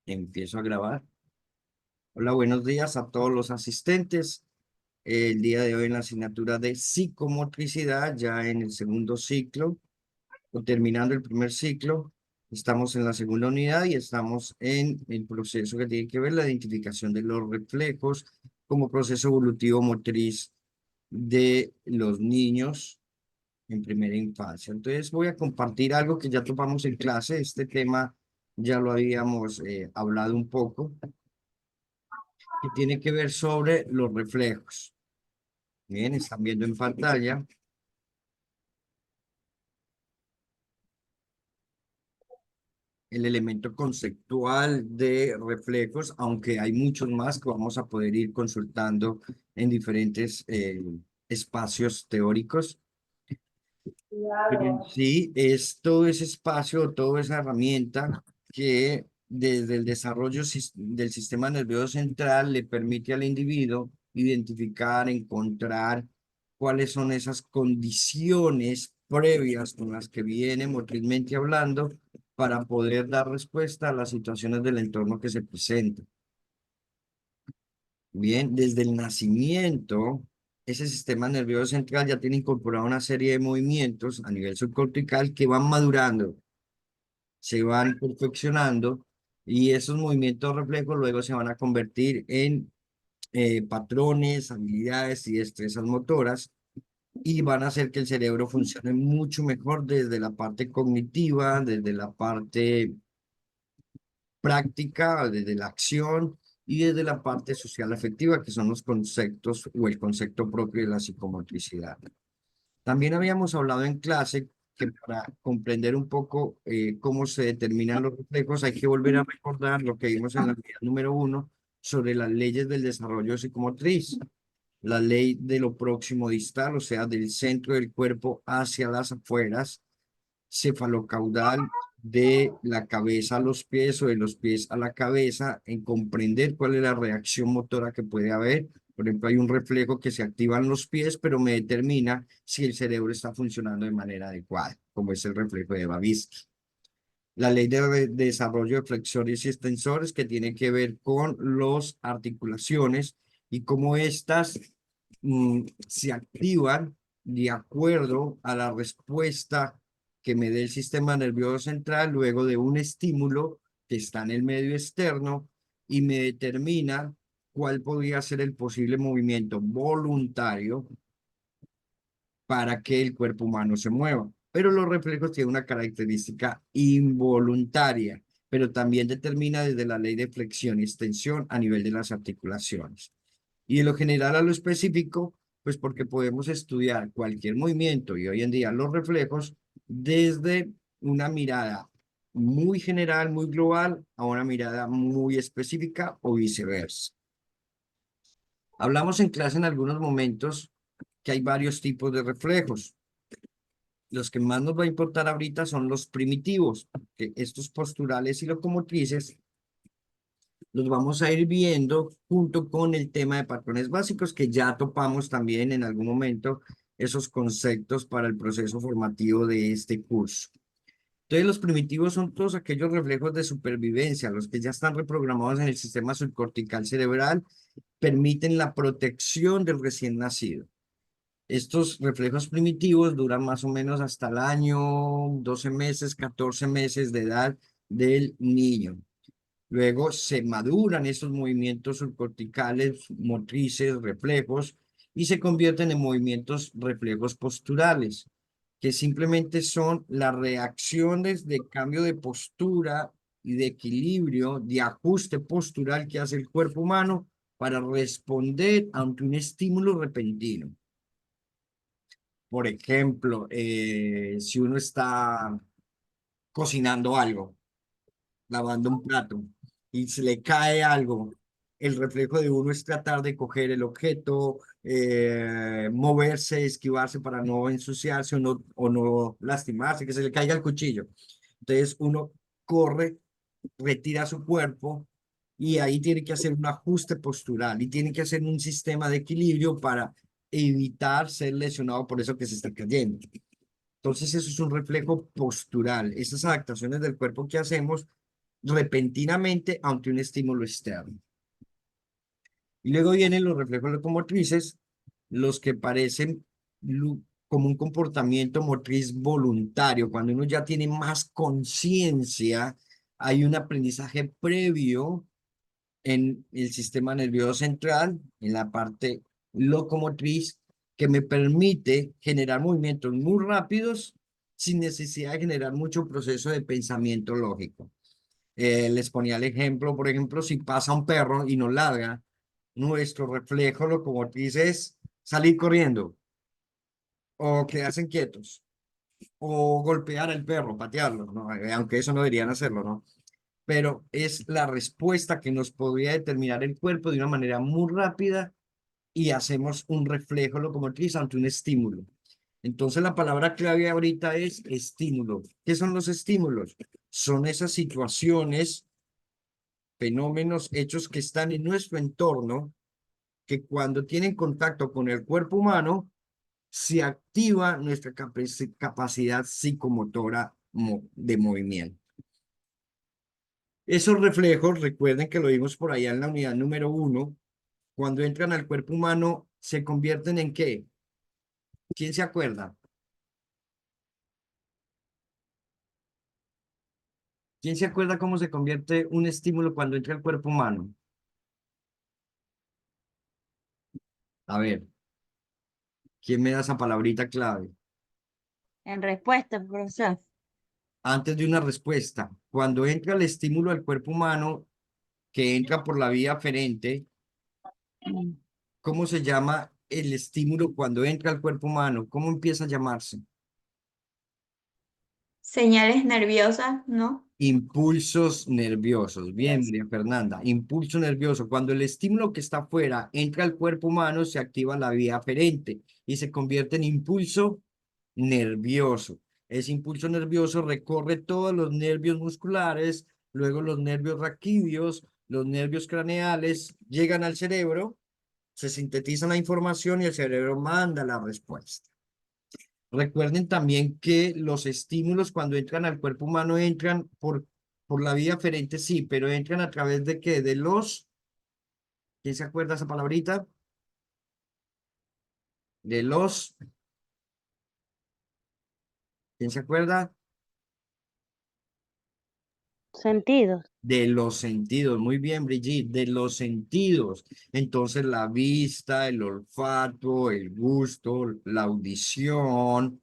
Empiezo a grabar. Hola, buenos días a todos los asistentes. El día de hoy en la asignatura de psicomotricidad, ya en el segundo ciclo, o terminando el primer ciclo, estamos en la segunda unidad y estamos en el proceso que tiene que ver la identificación de los reflejos como proceso evolutivo motriz de los niños en primera infancia. Entonces voy a compartir algo que ya topamos en clase. Este tema ya lo habíamos hablado un poco, que tiene que ver sobre los reflejos. Bien, están viendo en pantalla el elemento conceptual de reflejos, aunque hay muchos más que vamos a poder ir consultando en diferentes espacios teóricos. Pero en sí, es todo ese espacio, toda esa herramienta que desde el desarrollo del sistema nervioso central le permite al individuo identificar, encontrar cuáles son esas condiciones previas con las que viene motrizmente hablando para poder dar respuesta a las situaciones del entorno que se presentan. Bien, desde el nacimiento, ese sistema nervioso central ya tiene incorporado una serie de movimientos a nivel subcortical que van madurando, se van perfeccionando y esos movimientos reflejos luego se van a convertir en patrones, habilidades y destrezas motoras y van a hacer que el cerebro funcione mucho mejor desde la parte cognitiva, desde la parte práctica, desde la acción y desde la parte social afectiva, que son los conceptos o el concepto propio de la psicomotricidad. También habíamos hablado en clase que para comprender un poco cómo se determinan los reflejos hay que volver a recordar lo que vimos en la unidad número 1 sobre las leyes del desarrollo psicomotriz. La ley de lo próximo distal, o sea, del centro del cuerpo hacia las afueras, cefalocaudal de la cabeza a los pies o de los pies a la cabeza, en comprender cuál es la reacción motora que puede haber. Por ejemplo, hay un reflejo que se activa en los pies, pero me determina si el cerebro está funcionando de manera adecuada, como es el reflejo de Babinski. La ley de desarrollo de flexores y extensores, que tiene que ver con las articulaciones y cómo éstas se activan de acuerdo a la respuesta que me dé el sistema nervioso central luego de un estímulo que está en el medio externo y me determina cuál podría ser el posible movimiento voluntario para que el cuerpo humano se mueva. Pero los reflejos tienen una característica involuntaria, pero también determina desde la ley de flexión y extensión a nivel de las articulaciones. Y de lo general a lo específico, pues porque podemos estudiar cualquier movimiento y hoy en día los reflejos desde una mirada muy general, muy global, a una mirada muy específica o viceversa. Hablamos en clase en algunos momentos que hay varios tipos de reflejos. Los que más nos va a importar ahorita son los primitivos, que estos posturales y locomotrices los vamos a ir viendo junto con el tema de patrones básicos que ya topamos también en algún momento esos conceptos para el proceso formativo de este curso. Entonces, los primitivos son todos aquellos reflejos de supervivencia, los que ya están reprogramados en el sistema subcortical cerebral, permiten la protección del recién nacido. Estos reflejos primitivos duran más o menos hasta el año, 12 meses, 14 meses de edad del niño. Luego se maduran esos movimientos subcorticales, motrices, reflejos, y se convierten en movimientos reflejos posturales, que simplemente son las reacciones de cambio de postura y de equilibrio, de ajuste postural que hace el cuerpo humano para responder ante un estímulo repentino. Por ejemplo, si uno está cocinando algo, lavando un plato y se le cae algo, el reflejo de uno es tratar de coger el objeto, moverse, esquivarse para no ensuciarse o no lastimarse, que se le caiga el cuchillo. Entonces uno corre, retira su cuerpo y ahí tiene que hacer un ajuste postural y tiene que hacer un sistema de equilibrio para evitar ser lesionado por eso que se está cayendo. Entonces eso es un reflejo postural. Esas adaptaciones del cuerpo que hacemos repentinamente ante un estímulo externo. Y luego vienen los reflejos locomotrices, los que parecen como un comportamiento motriz voluntario. Cuando uno ya tiene más conciencia, hay un aprendizaje previo en el sistema nervioso central, en la parte locomotriz, que me permite generar movimientos muy rápidos sin necesidad de generar mucho proceso de pensamiento lógico. Les ponía el ejemplo, por ejemplo, si pasa un perro y nos ladra, nuestro reflejo locomotriz es salir corriendo o quedarse quietos o golpear al perro, patearlo, ¿no? Aunque eso no deberían hacerlo, ¿no? Pero es la respuesta que nos podría determinar el cuerpo de una manera muy rápida y hacemos un reflejo locomotriz ante un estímulo. Entonces la palabra clave ahorita es estímulo. ¿Qué son los estímulos? Son esas situaciones, fenómenos, hechos que están en nuestro entorno, que cuando tienen contacto con el cuerpo humano, se activa nuestra capacidad psicomotora de movimiento. Esos reflejos, recuerden que lo vimos por allá en la unidad número 1, cuando entran al cuerpo humano, ¿se convierten en qué? ¿Quién se acuerda? ¿Quién se acuerda cómo se convierte un estímulo cuando entra al cuerpo humano? A ver, ¿quién me da esa palabrita clave? En respuesta, profesor. Antes de una respuesta, cuando entra el estímulo al cuerpo humano, que entra por la vía aferente, Mm. ¿cómo se llama el estímulo cuando entra al cuerpo humano? ¿Cómo empieza a llamarse? Señales nerviosas, ¿no? Impulsos nerviosos. Bien, Yes. María Fernanda. Impulso nervioso. Cuando el estímulo que está afuera entra al cuerpo humano, se activa la vía aferente y se convierte en impulso nervioso. Ese impulso nervioso recorre todos los nervios musculares, luego los nervios raquídeos, los nervios craneales, llegan al cerebro, se sintetiza la información y el cerebro manda la respuesta. Recuerden también que los estímulos cuando entran al cuerpo humano entran por la vía aferente, sí, pero entran a través de qué? De los, ¿quién se acuerda esa palabrita? De los, ¿quién se acuerda? Sentidos. De los sentidos. Muy bien, Brigitte, de los sentidos. Entonces, la vista, el olfato, el gusto, la audición,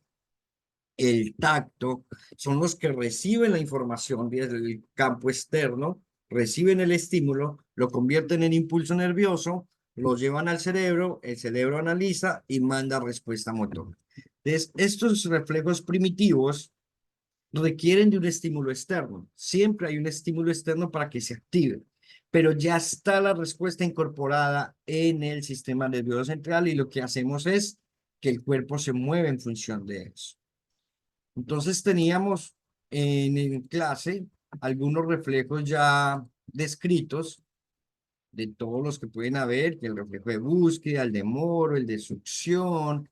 el tacto, son los que reciben la información desde el campo externo, reciben el estímulo, lo convierten en impulso nervioso, lo llevan al cerebro, el cerebro analiza y manda respuesta motora. Entonces, estos reflejos primitivos requieren de un estímulo externo. Siempre hay un estímulo externo para que se active, pero ya está la respuesta incorporada en el sistema nervioso central y lo que hacemos es que el cuerpo se mueve en función de eso. Entonces teníamos en clase algunos reflejos ya descritos de todos los que pueden haber, que el reflejo de búsqueda, el de Moro, el de succión,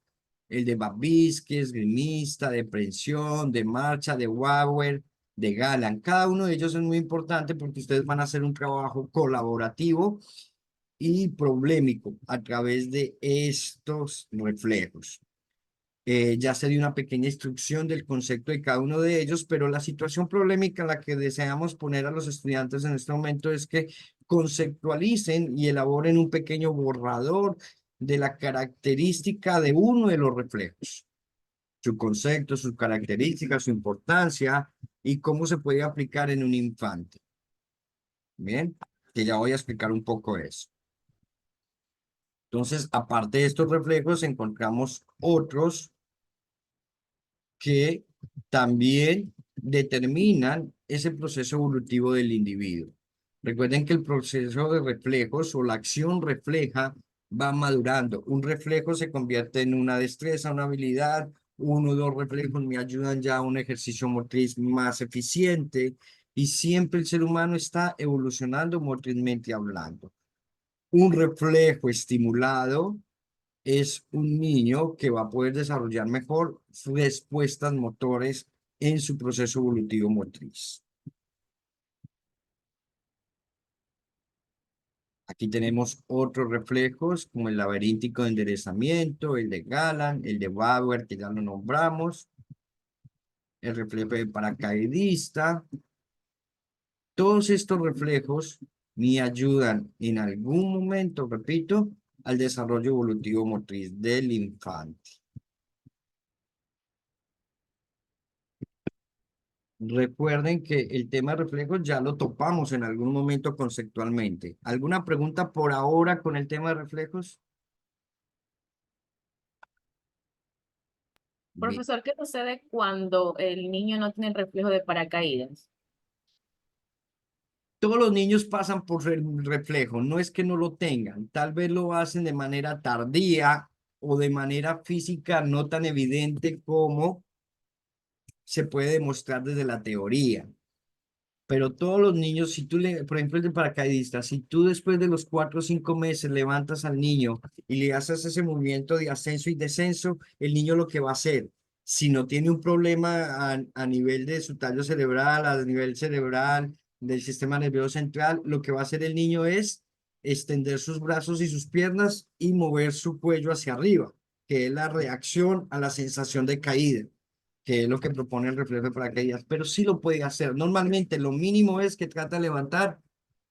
el de Babinski, esgrimista, de prensión, de marcha, de Wauer, de Galland. Cada uno de ellos es muy importante porque ustedes van a hacer un trabajo colaborativo y problemático a través de estos reflejos. Ya se dio una pequeña instrucción del concepto de cada uno de ellos, pero la situación problemática en la que deseamos poner a los estudiantes en este momento es que conceptualicen y elaboren un pequeño borrador de la característica de uno de los reflejos, su concepto, sus características, su importancia y cómo se puede aplicar en un infante. Bien, que ya voy a explicar un poco eso. Entonces, aparte de estos reflejos, encontramos otros que también determinan ese proceso evolutivo del individuo. Recuerden que el proceso de reflejos o la acción refleja va madurando. Un reflejo se convierte en una destreza, una habilidad. Uno o dos reflejos me ayudan ya a un ejercicio motriz más eficiente y siempre el ser humano está evolucionando motrizmente hablando. Un reflejo estimulado es un niño que va a poder desarrollar mejor respuestas motores en su proceso evolutivo motriz. Aquí tenemos otros reflejos como el laberíntico de enderezamiento, el de Galland, el de Bauer, que ya lo nombramos, el reflejo de paracaidista. Todos estos reflejos me ayudan en algún momento, repito, al desarrollo evolutivo motriz del infante. Recuerden que el tema de reflejos ya lo topamos en algún momento conceptualmente. ¿Alguna pregunta por ahora con el tema de reflejos? Bien. Profesor, ¿qué sucede cuando el niño no tiene el reflejo de paracaídas? Todos los niños pasan por el reflejo, no es que no lo tengan, tal vez lo hacen de manera tardía o de manera física no tan evidente como se puede demostrar desde la teoría. Pero todos los niños, si tú le, por ejemplo, el de paracaidista, si tú después de los 4 o 5 meses levantas al niño y le haces ese movimiento de ascenso y descenso, el niño lo que va a hacer, si no tiene un problema a nivel de su tallo cerebral, a nivel cerebral, del sistema nervioso central, lo que va a hacer el niño es extender sus brazos y sus piernas y mover su cuello hacia arriba, que es la reacción a la sensación de caída, que es lo que propone el reflejo de paracaídas, pero sí lo puede hacer. Normalmente lo mínimo es que trata de levantar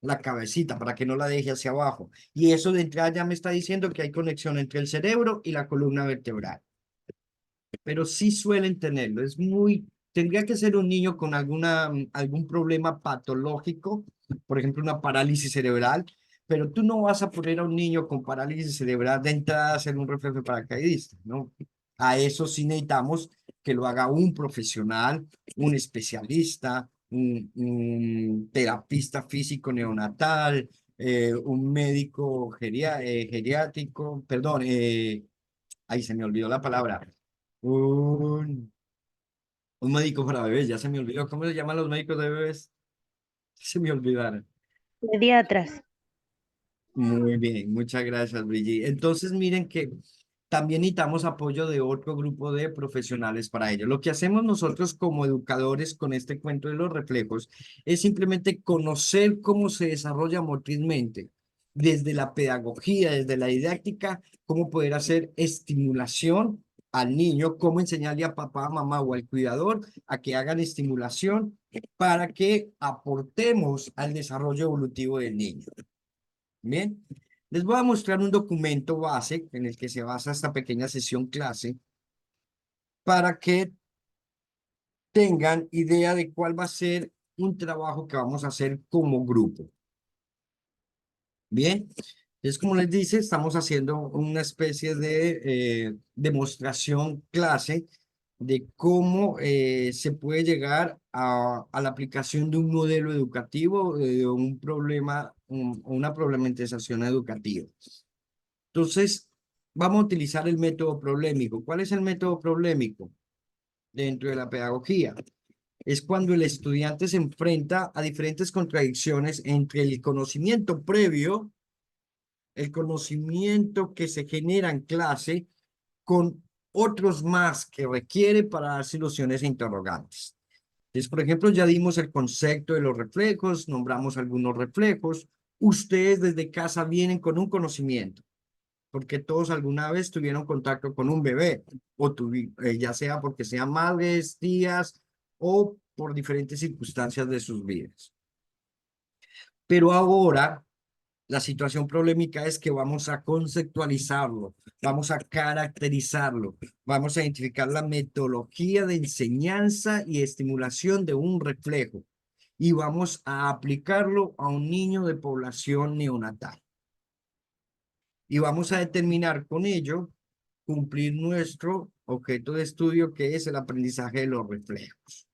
la cabecita para que no la deje hacia abajo. Y eso de entrada ya me está diciendo que hay conexión entre el cerebro y la columna vertebral. Pero sí suelen tenerlo. Es muy, tendría que ser un niño con algún problema patológico, por ejemplo, una parálisis cerebral, pero tú no vas a poner a un niño con parálisis cerebral de entrada a hacer un reflejo de paracaidista, ¿no? A eso sí necesitamos que lo haga un profesional, un especialista, un terapista físico neonatal, un médico geriátrico, perdón, ahí se me olvidó la palabra, un, un médico para bebés, ya se me olvidó, ¿cómo se llaman los médicos de bebés? Se me olvidaron. Pediatras. Muy bien, muchas gracias, Brigitte. Entonces, miren que también necesitamos apoyo de otro grupo de profesionales para ello. Lo que hacemos nosotros como educadores con este cuento de los reflejos es simplemente conocer cómo se desarrolla motrizmente, desde la pedagogía, desde la didáctica, cómo poder hacer estimulación al niño, cómo enseñarle a papá, mamá o al cuidador a que hagan estimulación para que aportemos al desarrollo evolutivo del niño. Bien, les voy a mostrar un documento base en el que se basa esta pequeña sesión clase para que tengan idea de cuál va a ser un trabajo que vamos a hacer como grupo. Bien, es como les dice, estamos haciendo una especie de demostración clase de cómo se puede llegar a la aplicación de un modelo educativo, de un problema, una problematización educativa. Entonces, vamos a utilizar el método problemático. ¿Cuál es el método problemático dentro de la pedagogía? Es cuando el estudiante se enfrenta a diferentes contradicciones entre el conocimiento previo, el conocimiento que se genera en clase, con otros más que requiere para dar soluciones a interrogantes. Entonces, por ejemplo, ya dimos el concepto de los reflejos, nombramos algunos reflejos. Ustedes desde casa vienen con un conocimiento, porque todos alguna vez tuvieron contacto con un bebé, o ya sea porque sean madres, tías, o por diferentes circunstancias de sus vidas. Pero ahora la situación problemática es que vamos a conceptualizarlo, vamos a caracterizarlo, vamos a identificar la metodología de enseñanza y estimulación de un reflejo y vamos a aplicarlo a un niño de población neonatal. Y vamos a determinar con ello cumplir nuestro objeto de estudio, que es el aprendizaje de los reflejos.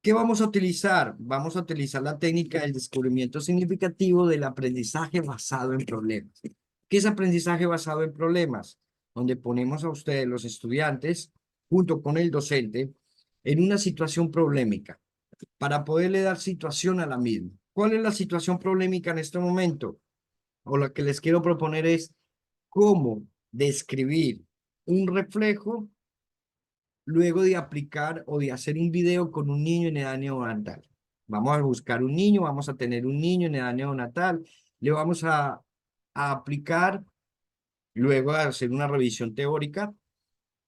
¿Qué vamos a utilizar? Vamos a utilizar la técnica del descubrimiento significativo del aprendizaje basado en problemas. ¿Qué es aprendizaje basado en problemas? Donde ponemos a ustedes, los estudiantes, junto con el docente, en una situación problemática, para poderle dar situación a la misma. ¿Cuál es la situación problemática en este momento? O lo que les quiero proponer es cómo describir un reflejo luego de aplicar o de hacer un video con un niño en edad neonatal. Vamos a buscar un niño, vamos a tener un niño en edad neonatal, le vamos a aplicar, luego de hacer una revisión teórica,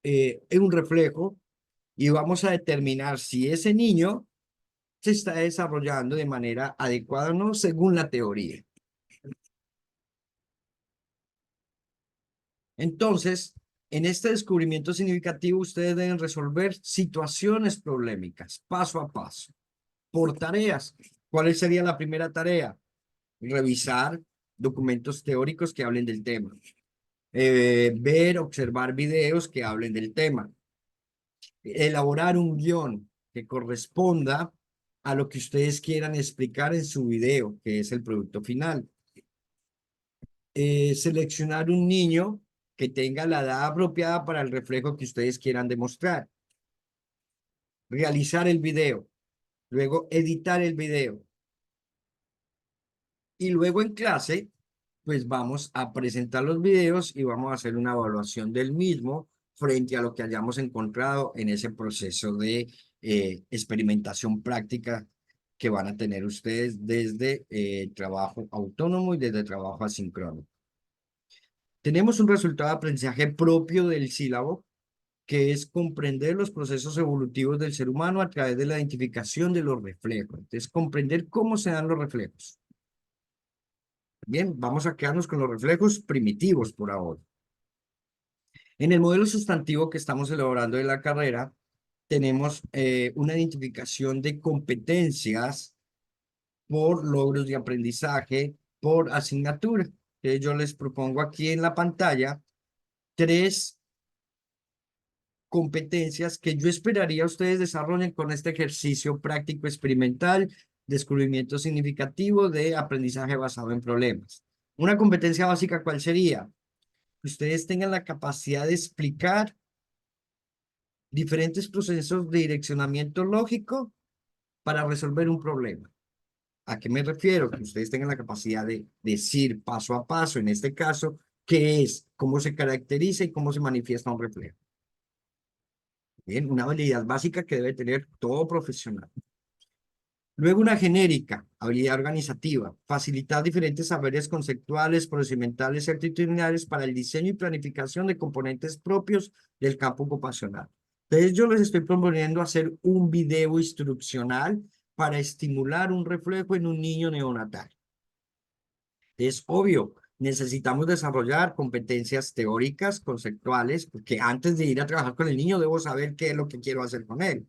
en un reflejo y vamos a determinar si ese niño se está desarrollando de manera adecuada o no según la teoría. Entonces, en este descubrimiento significativo, ustedes deben resolver situaciones problemáticas, paso a paso, por tareas. ¿Cuál sería la primera tarea? Revisar documentos teóricos que hablen del tema. Observar videos que hablen del tema. Elaborar un guión que corresponda a lo que ustedes quieran explicar en su video, que es el producto final. Seleccionar un niño que tenga la edad apropiada para el reflejo que ustedes quieran demostrar. Realizar el video. Luego editar el video. Y luego en clase, pues vamos a presentar los videos y vamos a hacer una evaluación del mismo frente a lo que hayamos encontrado en ese proceso de experimentación práctica que van a tener ustedes desde trabajo autónomo y desde trabajo asíncrono. Tenemos un resultado de aprendizaje propio del sílabo, que es comprender los procesos evolutivos del ser humano a través de la identificación de los reflejos. Entonces, comprender cómo se dan los reflejos. Bien, vamos a quedarnos con los reflejos primitivos por ahora. En el modelo sustantivo que estamos elaborando de la carrera, tenemos una identificación de competencias por logros de aprendizaje, por asignatura. Yo les propongo aquí en la pantalla 3 competencias que yo esperaría ustedes desarrollen con este ejercicio práctico experimental, descubrimiento significativo de aprendizaje basado en problemas. Una competencia básica, ¿cuál sería? Que ustedes tengan la capacidad de explicar diferentes procesos de direccionamiento lógico para resolver un problema. ¿A qué me refiero? Que ustedes tengan la capacidad de decir paso a paso, en este caso, qué es, cómo se caracteriza y cómo se manifiesta un reflejo. Bien, una habilidad básica que debe tener todo profesional. Luego una genérica, habilidad organizativa, facilitar diferentes saberes conceptuales, procedimentales y actitudinales para el diseño y planificación de componentes propios del campo ocupacional. Entonces yo les estoy proponiendo hacer un video instruccional para estimular un reflejo en un niño neonatal. Es obvio, necesitamos desarrollar competencias teóricas, conceptuales, porque antes de ir a trabajar con el niño debo saber qué es lo que quiero hacer con él.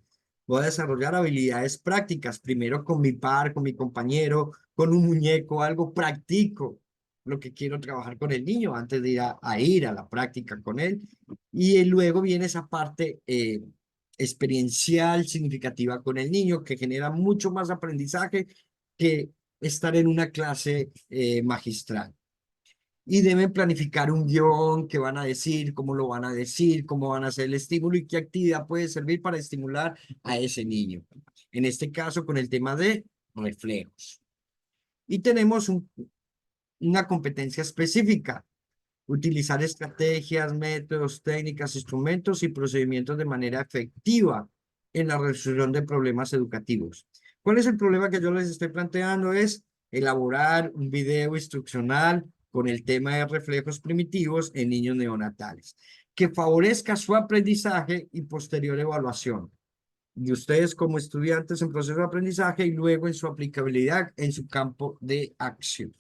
Voy a desarrollar habilidades prácticas, primero con mi par, con mi compañero, con un muñeco, algo práctico, lo que quiero trabajar con el niño antes de ir a la práctica con él. Y luego viene esa parte experiencial, significativa con el niño, que genera mucho más aprendizaje que estar en una clase magistral. Y deben planificar un guión, qué van a decir, cómo lo van a decir, cómo van a hacer el estímulo y qué actividad puede servir para estimular a ese niño. En este caso, con el tema de reflejos. Y tenemos una competencia específica. Utilizar estrategias, métodos, técnicas, instrumentos y procedimientos de manera efectiva en la resolución de problemas educativos. ¿Cuál es el problema que yo les estoy planteando? Es elaborar un video instruccional con el tema de reflejos primitivos en niños neonatales, que favorezca su aprendizaje y posterior evaluación de ustedes como estudiantes en proceso de aprendizaje y luego en su aplicabilidad en su campo de acción.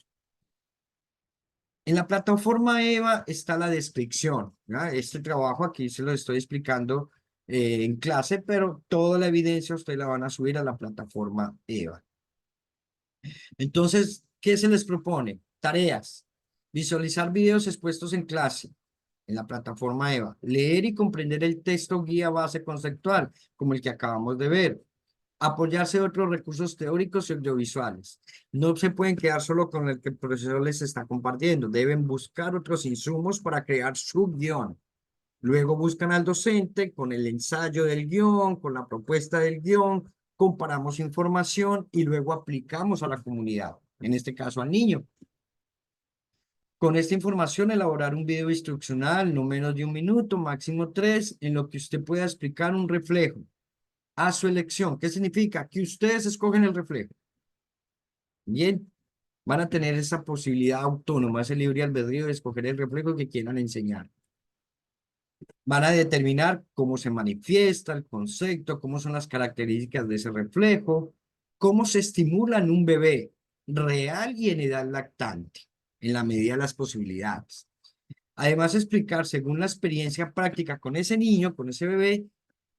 En la plataforma EVA está la descripción, ¿ya? Este trabajo aquí se lo estoy explicando en clase, pero toda la evidencia ustedes la van a subir a la plataforma EVA. Entonces, ¿qué se les propone? Tareas. Visualizar videos expuestos en clase, en la plataforma EVA. Leer y comprender el texto guía base conceptual, como el que acabamos de ver. Apoyarse de otros recursos teóricos y audiovisuales. No se pueden quedar solo con el que el profesor les está compartiendo. Deben buscar otros insumos para crear su guión. Luego buscan al docente con el ensayo del guión, con la propuesta del guión, comparamos información y luego aplicamos a la comunidad, en este caso al niño. Con esta información elaborar un video instruccional, no menos de 1 minuto, máximo 3, en lo que usted pueda explicar un reflejo a su elección. ¿Qué significa? Que ustedes escogen el reflejo. Bien, van a tener esa posibilidad autónoma, ese libre albedrío de escoger el reflejo que quieran enseñar. Van a determinar cómo se manifiesta el concepto, cómo son las características de ese reflejo, cómo se estimula en un bebé real y en edad lactante, en la medida de las posibilidades. Además, explicar según la experiencia práctica con ese niño, con ese bebé,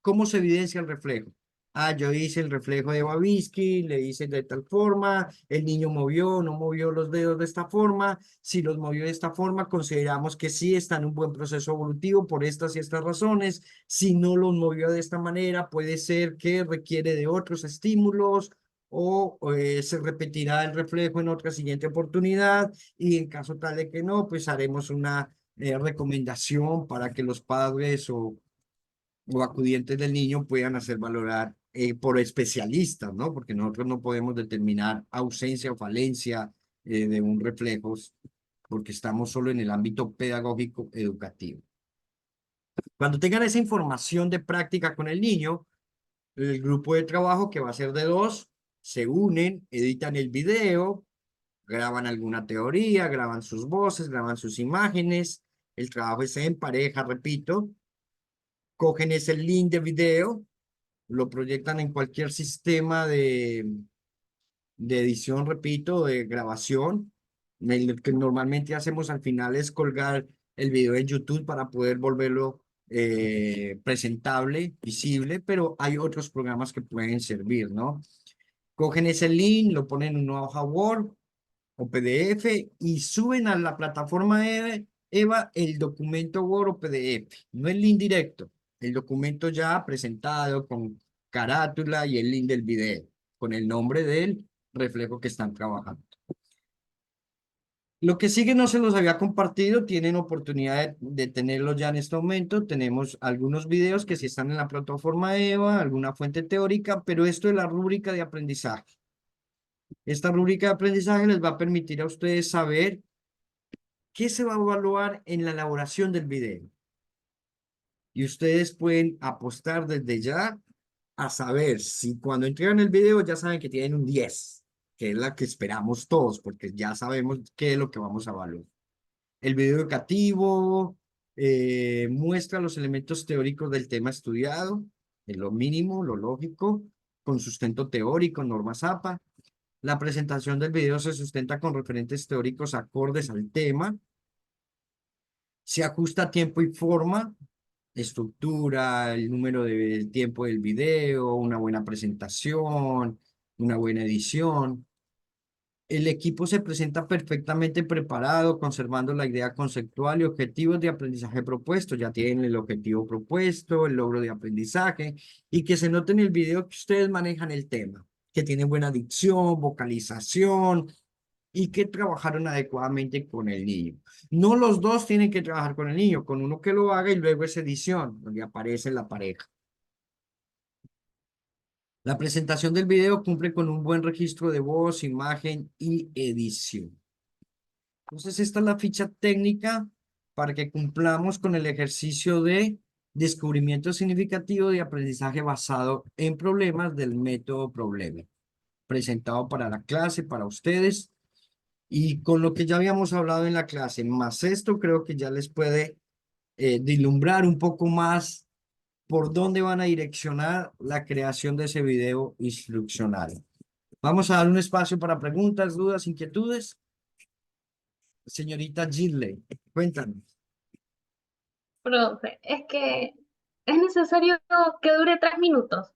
cómo se evidencia el reflejo. Ah, yo hice el reflejo de Babinski, le hice de tal forma, el niño movió, no movió los dedos de esta forma. Si los movió de esta forma, consideramos que sí está en un buen proceso evolutivo por estas y estas razones. Si no los movió de esta manera, puede ser que requiere de otros estímulos o se repetirá el reflejo en otra siguiente oportunidad. Y en caso tal de que no, pues haremos una recomendación para que los padres o acudientes del niño puedan hacer valorar por especialistas, ¿no? Porque nosotros no podemos determinar ausencia o falencia de un reflejo porque estamos solo en el ámbito pedagógico educativo. Cuando tengan esa información de práctica con el niño, el grupo de trabajo, que va a ser de 2, se unen, editan el video, graban alguna teoría, graban sus voces, graban sus imágenes. El trabajo es en pareja, repito. Cogen ese link de video, lo proyectan en cualquier sistema de edición, repito, de grabación. Lo que normalmente hacemos al final es colgar el video en YouTube para poder volverlo presentable, visible, pero hay otros programas que pueden servir, ¿no? Cogen ese link, lo ponen en una hoja Word o PDF y suben a la plataforma EVA el documento Word o PDF, no el link directo, el documento ya presentado con carátula y el link del video, con el nombre del reflejo que están trabajando. Lo que sigue no se los había compartido, tienen oportunidad de tenerlo ya en este momento. Tenemos algunos videos que sí están en la plataforma EVA, alguna fuente teórica, pero esto es la rúbrica de aprendizaje. Esta rúbrica de aprendizaje les va a permitir a ustedes saber qué se va a evaluar en la elaboración del video. Y ustedes pueden apostar desde ya a saber si cuando entregan el video ya saben que tienen un 10, que es la que esperamos todos, porque ya sabemos qué es lo que vamos a evaluar. El video educativo muestra los elementos teóricos del tema estudiado, en lo mínimo, lo lógico, con sustento teórico, normas APA. La presentación del video se sustenta con referentes teóricos acordes al tema. Se ajusta a tiempo y forma, estructura, el número de tiempo del video, una buena presentación, una buena edición. El equipo se presenta perfectamente preparado, conservando la idea conceptual y objetivos de aprendizaje propuesto. Ya tienen el objetivo propuesto, el logro de aprendizaje, y que se note en el video que ustedes manejan el tema, que tienen buena dicción, vocalización, y que trabajaron adecuadamente con el niño. No los dos tienen que trabajar con el niño, con uno que lo haga y luego es edición, donde aparece la pareja. La presentación del video cumple con un buen registro de voz, imagen y edición. Entonces, esta es la ficha técnica para que cumplamos con el ejercicio de descubrimiento significativo de aprendizaje basado en problemas del método problema, presentado para la clase, para ustedes. Y con lo que ya habíamos hablado en la clase, más esto, creo que ya les puede vislumbrar un poco más por dónde van a direccionar la creación de ese video instruccional. Vamos a dar un espacio para preguntas, dudas, inquietudes. Señorita Gidley, cuéntanos. Profe, es que es necesario que dure 3 minutos.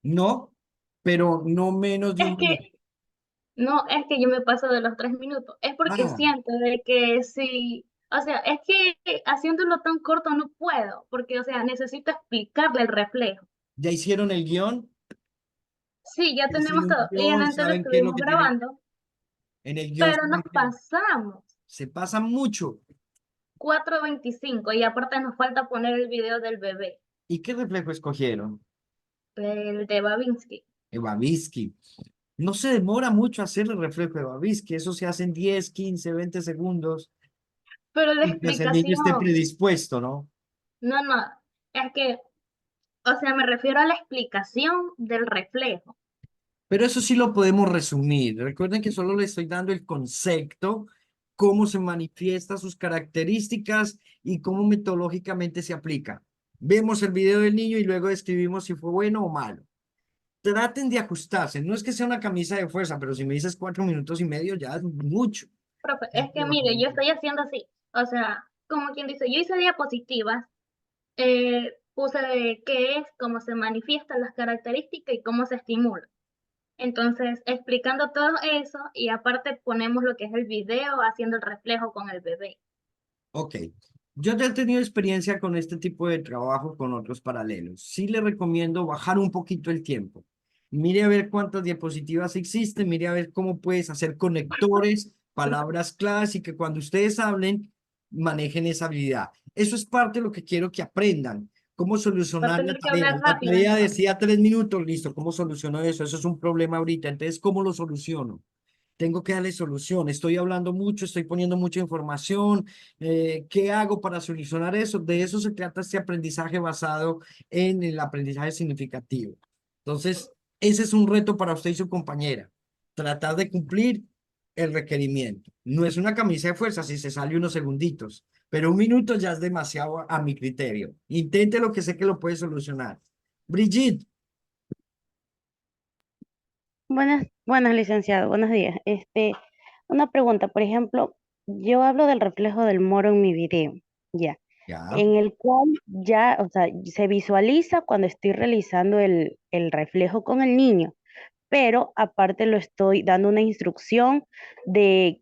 No, pero no menos de Es un minuto. que, no, es que yo me paso de los 3 minutos. Es porque Ah, siento de que si, o sea, es que haciéndolo tan corto no puedo, porque, o sea, necesito explicarle el reflejo. ¿ya hicieron el guión? Sí, ya Hicieron tenemos un todo. Y guión, antes lo saben qué es lo estuvimos que tienen. grabando, En el guión pero nos saben que pasamos. se pasa mucho. 4:25 y aparte nos falta poner el video del bebé, ¿Y qué reflejo escogieron? el de Babinski. Babinski. No se demora mucho hacer el reflejo de Babinski. Eso se hace en 10, 15, 20 segundos. Pero la Y que el niño esté explicación, predispuesto, ¿no? no, es que O sea, me refiero a la explicación del reflejo. Pero eso sí lo podemos resumir. Recuerden que solo le estoy dando el concepto, cómo se manifiesta sus características y cómo metodológicamente se aplica. Vemos el video del niño y luego describimos si fue bueno o malo. Traten de ajustarse. No es que sea una camisa de fuerza, pero si me dices 4 minutos y medio, ya es mucho. Profe, es que mire, yo estoy haciendo así. O sea, como quien dice, yo hice diapositivas, puse de qué es, cómo se manifiestan las características y cómo se estimula. Entonces, explicando todo eso y aparte ponemos lo que es el video haciendo el reflejo con el bebé. Ok. Yo ya he tenido experiencia con este tipo de trabajo con otros paralelos. Sí le recomiendo bajar un poquito el tiempo. Mire a ver cuántas diapositivas existen, mire a ver cómo puedes hacer conectores, palabras claves y que cuando ustedes hablen, manejen esa habilidad. Eso es parte de lo que quiero que aprendan. Cómo Va a solucionar la tener que tarea. hablar La rápido tarea entonces. decía 3 minutos, listo. ¿Cómo soluciono eso? Eso es un problema ahorita. Entonces, ¿cómo lo soluciono? Tengo que darle solución. Estoy hablando mucho, estoy poniendo mucha información. ¿Qué hago para solucionar eso? De eso se trata este aprendizaje basado en el aprendizaje significativo. Entonces, ese es un reto para usted y su compañera. Tratar de cumplir el requerimiento. No es una camisa de fuerza si se sale unos segunditos, pero 1 minuto ya es demasiado a mi criterio. Intente lo que sé que lo puede solucionar. Brigitte, Buenas, licenciado, buenos días. Una pregunta, por ejemplo, yo hablo del reflejo del moro en mi video, ya, ya. en el cual ya, o sea, se visualiza cuando estoy realizando el reflejo con el niño, pero aparte lo estoy dando una instrucción de,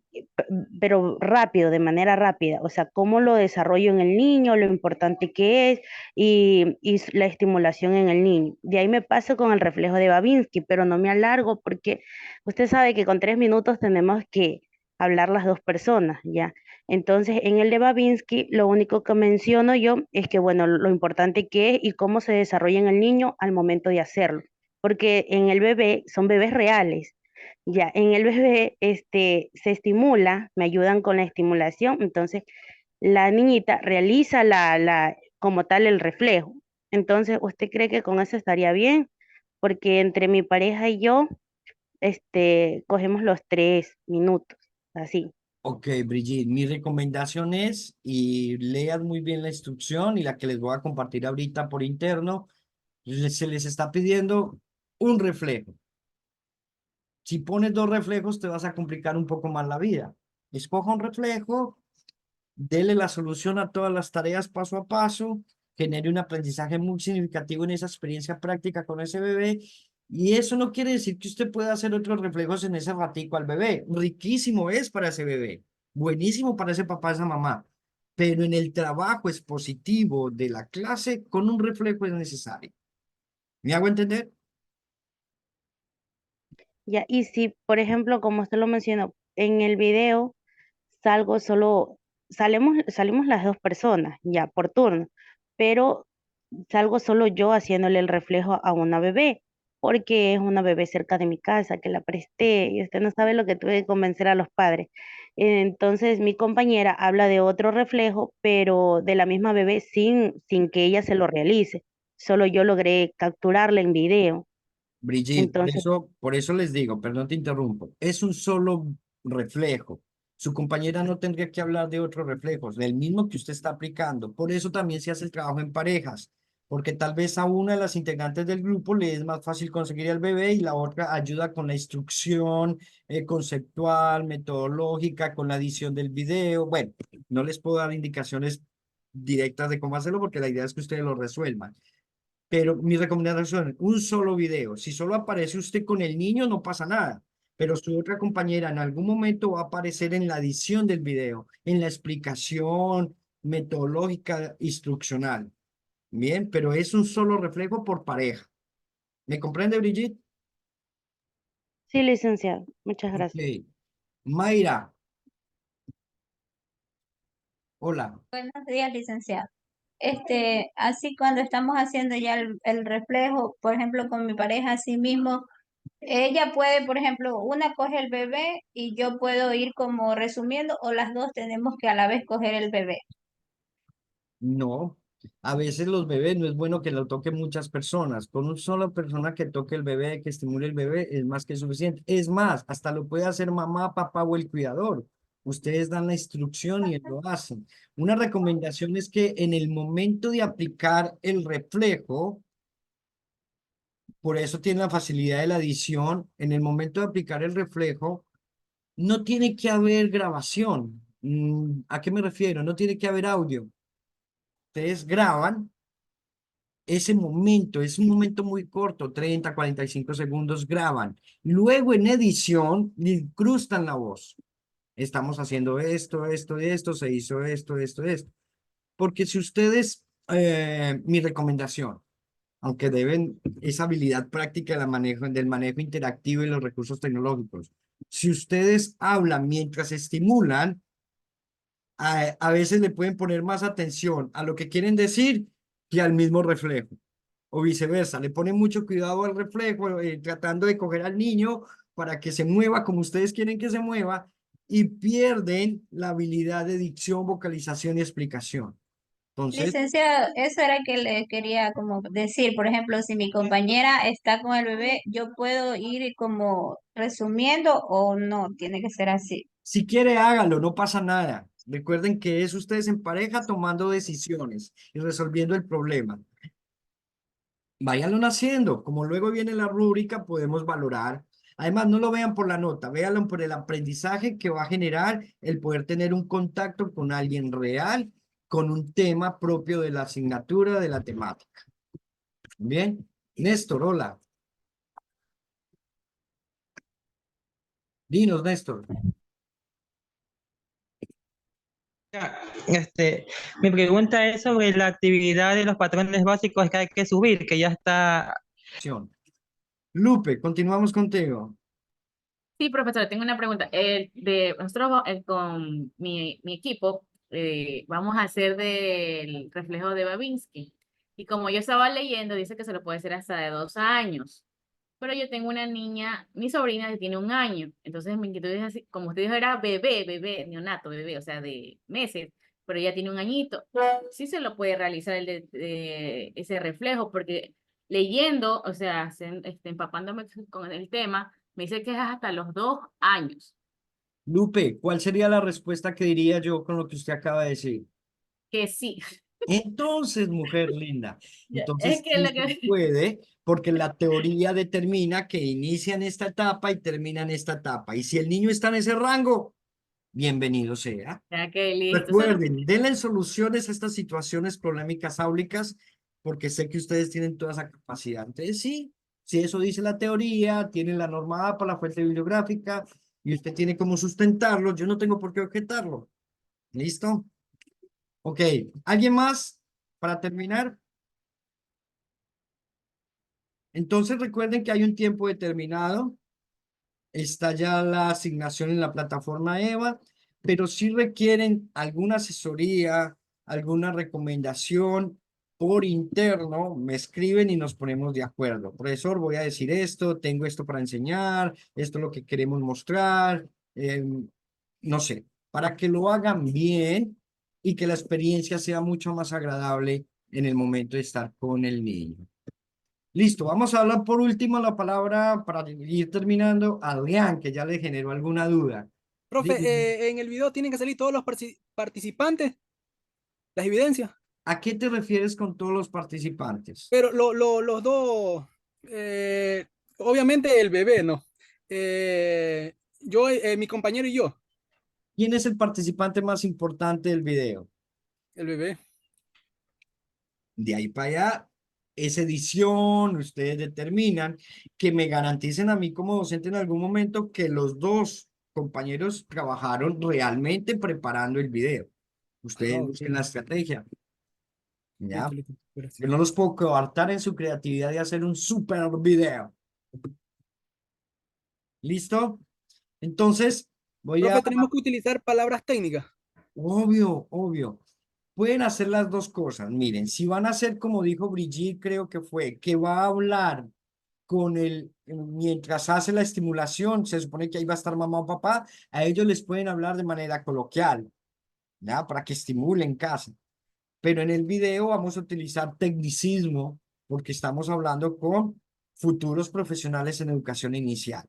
pero rápido, de manera rápida, o sea, cómo lo desarrollo en el niño, lo importante que es y la estimulación en el niño. De ahí me paso con el reflejo de Babinski, pero no me alargo porque usted sabe que con 3 minutos tenemos que hablar las dos personas, ¿ya? Entonces, en el de Babinski, lo único que menciono yo es que, bueno, lo importante que es y cómo se desarrolla en el niño al momento de hacerlo porque en el bebé son bebés reales. Ya, en el bebé se estimula, me ayudan con la estimulación, entonces la niñita realiza como tal el reflejo. Entonces, ¿usted cree que con eso estaría bien? Porque entre mi pareja y yo, cogemos los 3 minutos, así. Ok, Brigitte, mi recomendación es, y leas muy bien la instrucción y la que les voy a compartir ahorita por interno, se les está pidiendo un reflejo. Si pones 2 reflejos, te vas a complicar un poco más la vida. Escoja un reflejo, dele la solución a todas las tareas paso a paso, genere un aprendizaje muy significativo en esa experiencia práctica con ese bebé. Y eso no quiere decir que usted pueda hacer otros reflejos en ese ratico al bebé. Riquísimo es para ese bebé, buenísimo para ese papá, esa mamá. Pero en el trabajo expositivo de la clase, con un reflejo es necesario. ¿Me hago entender? Ya, y si, por ejemplo, como usted lo mencionó, en el video salgo solo, salimos las dos personas, ya, por turno, pero salgo solo yo haciéndole el reflejo a una bebé, porque es una bebé cerca de mi casa, que la presté, y usted no sabe lo que tuve que convencer a los padres. Entonces, mi compañera habla de otro reflejo, pero de la misma bebé sin que ella se lo realice. Solo yo logré capturarla en video. Brigitte, Entonces, por eso les digo, perdón, te interrumpo, es un solo reflejo. Su compañera no tendría que hablar de otros reflejos, del mismo que usted está aplicando. Por eso también se hace el trabajo en parejas, porque tal vez a una de las integrantes del grupo le es más fácil conseguir al bebé y la otra ayuda con la instrucción conceptual, metodológica, con la edición del video. Bueno, no les puedo dar indicaciones directas de cómo hacerlo porque la idea es que ustedes lo resuelvan. Pero mi recomendación, un solo video. Si solo aparece usted con el niño, no pasa nada. Pero su otra compañera en algún momento va a aparecer en la edición del video, en la explicación metodológica, instruccional. Bien, pero es un solo reflejo por pareja. ¿Me comprende, Brigitte? sí, licenciado, muchas gracias. Ok. Mayra, hola. Buenos días, licenciado. Así cuando estamos haciendo ya el reflejo, por ejemplo, con mi pareja, así mismo, ella puede, por ejemplo, una coge el bebé y yo puedo ir como resumiendo, o las dos tenemos que a la vez coger el bebé. No, A veces los bebés no es bueno que lo toquen muchas personas. Con una sola persona que toque el bebé, que estimule el bebé, es más que suficiente. Es más, hasta lo puede hacer mamá, papá o el cuidador. Ustedes dan la instrucción y lo hacen. Una recomendación es que en el momento de aplicar el reflejo, por eso tiene la facilidad de la edición, en el momento de aplicar el reflejo, no tiene que haber grabación. ¿A qué me refiero? No tiene que haber audio. Ustedes graban ese momento, es un momento muy corto, 30, 45 segundos, graban. Luego en edición, le incrustan la voz. Estamos haciendo esto, esto, se hizo esto. Porque si ustedes, mi recomendación, aunque deben esa habilidad práctica del manejo interactivo y los recursos tecnológicos, si ustedes hablan mientras estimulan, a veces le pueden poner más atención a lo que quieren decir que al mismo reflejo. O viceversa, le ponen mucho cuidado al reflejo, tratando de coger al niño para que se mueva como ustedes quieren que se mueva y pierden la habilidad de dicción, vocalización y explicación. Entonces, Licenciado, eso era que le quería como decir, por ejemplo, si mi compañera está con el bebé, ¿yo puedo ir como resumiendo o no? Tiene que ser así. si quiere, hágalo, no pasa nada. Recuerden que es ustedes en pareja tomando decisiones y resolviendo el problema. Váyanlo haciendo. Como luego viene la rúbrica, podemos valorar. Además, no lo vean por la nota, véanlo por el aprendizaje que va a generar el poder tener un contacto con alguien real, con un tema propio de la asignatura, de la temática. Bien, Néstor, hola. Dinos, Néstor. Ya, mi pregunta es sobre la actividad de los patrones básicos que hay que subir, que ya está. Lupe, continuamos contigo. Sí, profesor, tengo una pregunta. Nosotros con mi equipo vamos a hacer del reflejo de Babinski. Y como yo estaba leyendo, dice que se lo puede hacer hasta de 2 años. Pero yo tengo una niña, mi sobrina que tiene 1 año. Entonces mi inquietud es así, como usted dijo, era bebé, neonato, bebé, o sea, de meses. Pero ella tiene 1 añito. Sí se lo puede realizar ese reflejo, porque leyendo, o sea, empapándome con el tema, me dice que es hasta los 2 años. Lupe, ¿cuál sería la respuesta que diría yo con lo que usted acaba de decir? Que sí. Entonces, mujer linda, Es entonces que sí lo se que... puede, porque la teoría determina que inicia en esta etapa y termina en esta etapa. Y si el niño está en ese rango, bienvenido sea. Ya que listo. Recuerden, denle soluciones a estas situaciones problemáticas áulicas, porque sé que ustedes tienen toda esa capacidad. Entonces, sí, si eso dice la teoría, tiene la norma APA, la fuente bibliográfica, y usted tiene cómo sustentarlo, yo no tengo por qué objetarlo. ¿Listo? Ok, ¿alguien más para terminar? Entonces recuerden que hay un tiempo determinado, está ya la asignación en la plataforma EVA, pero si requieren alguna asesoría, alguna recomendación por interno, me escriben y nos ponemos de acuerdo. Profesor, voy a decir esto, tengo esto para enseñar, esto es lo que queremos mostrar, no sé, para que lo hagan bien y que la experiencia sea mucho más agradable en el momento de estar con el niño. Listo, vamos a hablar por último la palabra para ir terminando a Adrián, que ya le generó alguna duda. Profe, en el video tienen que salir todos los participantes, las evidencias, ¿A qué te refieres con todos los participantes? pero los dos, obviamente el bebé, ¿no? Mi compañero y yo, ¿Quién es el participante más importante del video? el bebé. De ahí para allá, es edición, ustedes determinan que me garanticen a mí como docente en algún momento que los dos compañeros trabajaron realmente preparando el video. Ustedes Ah, ok. busquen la estrategia. ¿Ya? Listo, listo. Yo Gracias. no los puedo coartar en su creatividad de hacer un super video. ¿Listo? Entonces, voy a... Profe, tenemos que utilizar palabras técnicas. Obvio. Pueden hacer las dos cosas. Miren, si van a hacer como dijo Brigitte, creo que fue, que va a hablar con mientras hace la estimulación, se supone que ahí va a estar mamá o papá, a ellos les pueden hablar de manera coloquial, ¿ya? Para que estimulen en casa. pero en el video vamos a utilizar tecnicismo porque estamos hablando con futuros profesionales en educación inicial.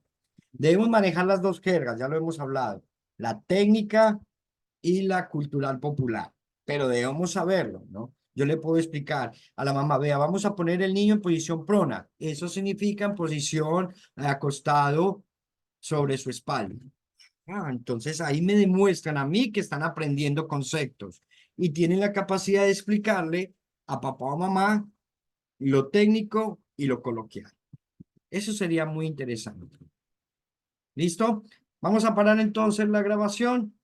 Debemos manejar las dos jergas, ya lo hemos hablado, la técnica y la cultural popular, pero debemos saberlo, ¿no? Yo le puedo explicar a la mamá, vea, vamos a poner el niño en posición prona. Eso significa en posición acostado sobre su espalda. Entonces ahí me demuestran a mí que están aprendiendo conceptos y tienen la capacidad de explicarle a papá o mamá lo técnico y lo coloquial. Eso sería muy interesante. ¿Listo? Vamos a parar entonces la grabación.